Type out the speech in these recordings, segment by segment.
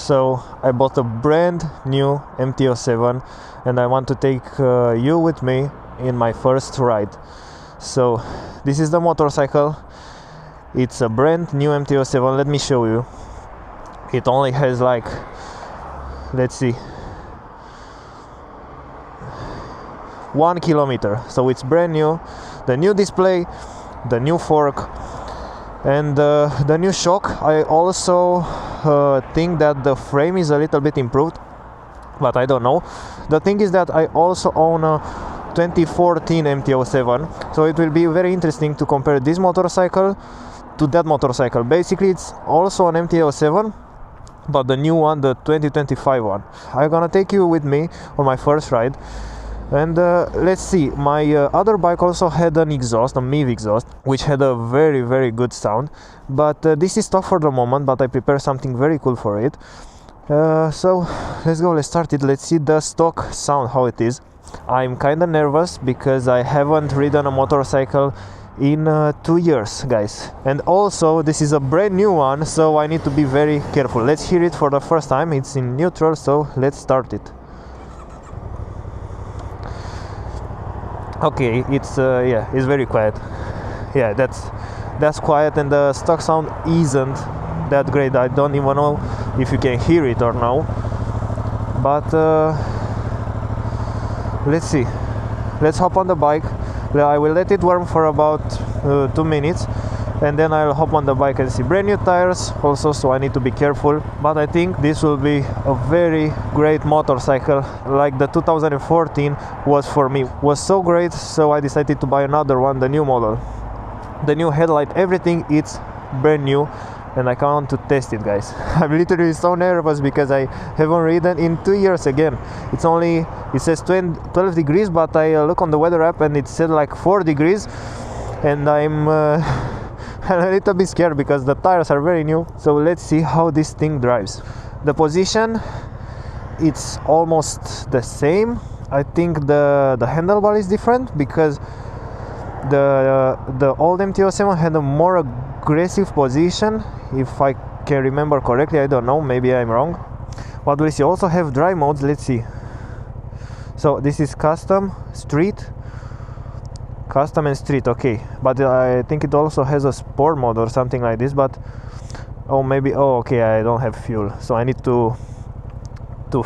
So I bought a brand new MT-07 and I want to take you with me in my first ride. So this is the motorcycle. It's a brand new MT-07. Let me show you. It only has like, let's see, 1 kilometer. So it's brand new. The new display, the new fork, and the new shock. I also think that the frame is a little bit improved, but I don't know. The thing is that I also own a 2014 MT-07, so it will be very interesting to compare this motorcycle to that motorcycle. Basically it's also an MT-07, but the new one, the 2025 one. I'm gonna take you with me on my first ride. And let's see, my other bike also had an exhaust, a MIV exhaust, which had a very good sound, but this is tough for the moment, but I prepared something very cool for it. So let's go, let's start it. Let's see the stock sound, how it is. I'm kinda nervous because I haven't ridden a motorcycle in 2 years, guys, and also this is a brand new one, so I need to be very careful. Let's hear it for the first time. It's in neutral, so let's start it. Okay, it's yeah, it's very quiet. Yeah, that's quiet, and the stock sound isn't that great. I don't even know if you can hear it or no, but let's see. Let's hop on the bike. I will let it warm for about 2 minutes, and then I'll hop on the bike and see. Brand new tires also, so I need to be careful, but I think this will be a very great motorcycle, like the 2014 was for me. Was so great, so I decided to buy another one, the new model. The new headlight, everything, it's brand new, and I can't to test it, guys. I'm literally so nervous because I haven't ridden in 2 years again. It's only, it says 12 degrees, but I look on the weather app and it said like 4 degrees, and I'm a little bit scared because the tires are very new. So let's see how this thing drives. The position, it's almost the same. I think the handlebar is different because the old MT-07 had a more aggressive position, if I can remember correctly. I don't know, maybe I'm wrong, but we'll see. Also have drive modes. Let's see. So this is custom, street, custom and street. Okay, but I think it also has a sport mode or something like this, but oh, maybe, oh, okay, I don't have fuel, so I need to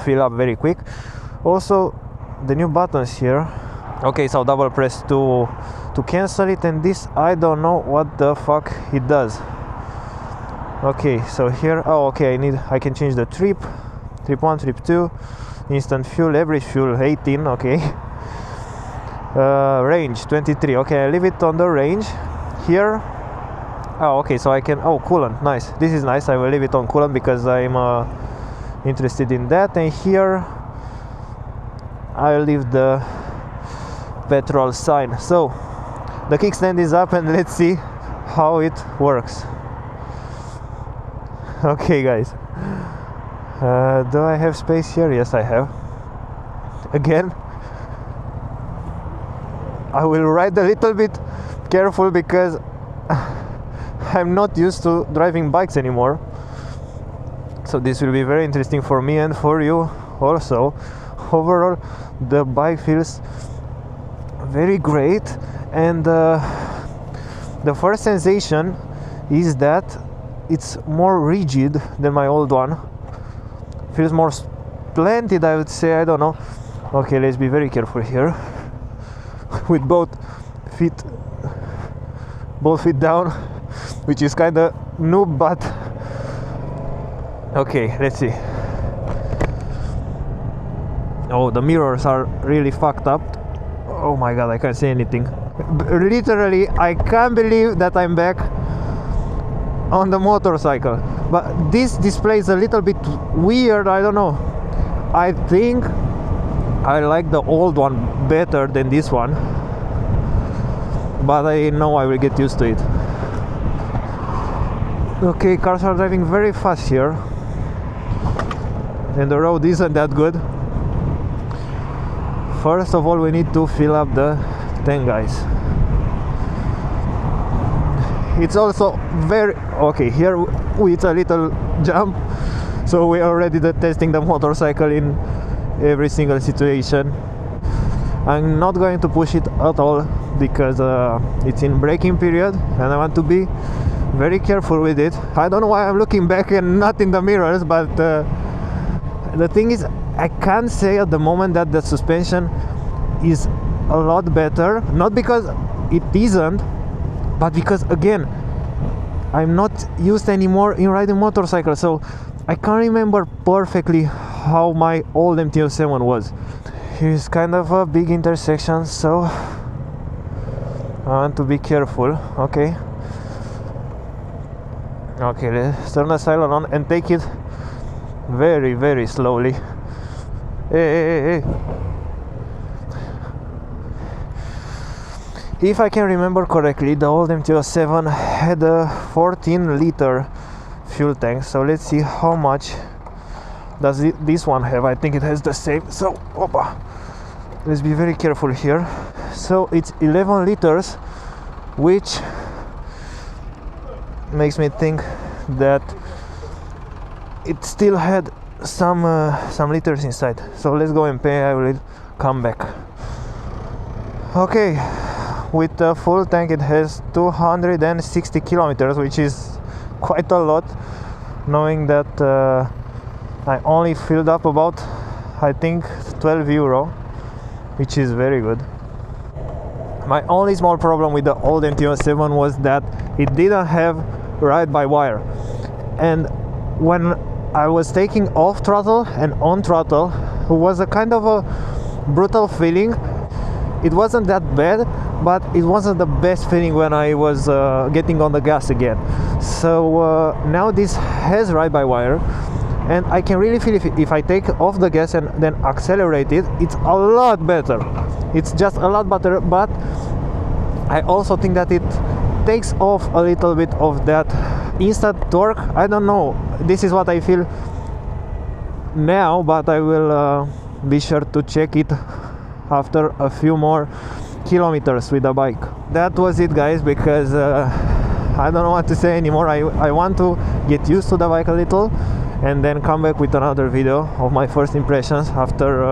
fill up very quick. Also the new buttons here. Okay, so double press to cancel it, and this, I don't know what the fuck it does. Okay, so here, oh, okay, I can change the trip 1, trip 2, instant fuel, average fuel 18. Okay, range 23. Okay, I leave it on the range here. Oh, okay, so I can, oh, coolant, nice, this is nice. I will leave it on coolant because I'm interested in that. And here I'll leave the petrol sign. So the kickstand is up, and let's see how it works. Okay, guys, do I have space here? Yes, I have. Again, I will ride a little bit careful because I'm not used to driving bikes anymore, so this will be very interesting for me and for you also. Overall, the bike feels very great, and the first sensation is that it's more rigid than my old one. Feels more splendid, I would say. I don't know. Okay, let's be very careful here with both feet down, which is kind of noob, but okay, let's see. Oh, the mirrors are really fucked up. Oh my god, I can't say anything. Literally, I can't believe that I'm back on the motorcycle. But this display is a little bit weird, I don't know. I think I like the old one better than this one, but I know I will get used to it. Okay, cars are driving very fast here, and the road isn't that good. First of all, we need to fill up the tank, guys. It's also very okay here with a little jump, So we are already testing the motorcycle in every single situation. I'm not going to push it at all because it's in braking period and I want to be very careful with it. I don't know why I'm looking back and not in the mirrors, but the thing is, I can't say at the moment that the suspension is a lot better, not because it isn't, but because again, I'm not used anymore in riding motorcycle, so I can't remember perfectly how my old MT-07 was. Here's kind of a big intersection, so I want to be careful. Okay, let's turn the silent on and take it very, very slowly. Hey. If I can remember correctly, the old MT-07 had a 14-liter fuel tank, so let's see how much does this one have. I think it has the same, so let's be very careful here. So it's 11 liters, which makes me think that it still had some liters inside. So let's go and pay. I will come back. Okay, with the full tank it has 260 kilometers, which is quite a lot, knowing that I only filled up about, I think, 12 euro, which is very good. My only small problem with the old MT-07 was that it didn't have ride-by-wire, and when I was taking off throttle and on throttle, it was a kind of a brutal feeling. It wasn't that bad, but it wasn't the best feeling when I was getting on the gas again. So now this has ride-by-wire, and I can really feel if I take off the gas and then accelerate it, it's a lot better. It's just a lot better, but I also think that it takes off a little bit of that instant torque. I don't know, this is what I feel now, but I will be sure to check it after a few more kilometers with the bike. That was it, guys, because I don't know what to say anymore. I want to get used to the bike a little and then come back with another video of my first impressions after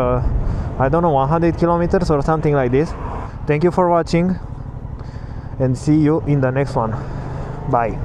I don't know, 100 kilometers or something like this. Thank you for watching and see you in the next one. Bye.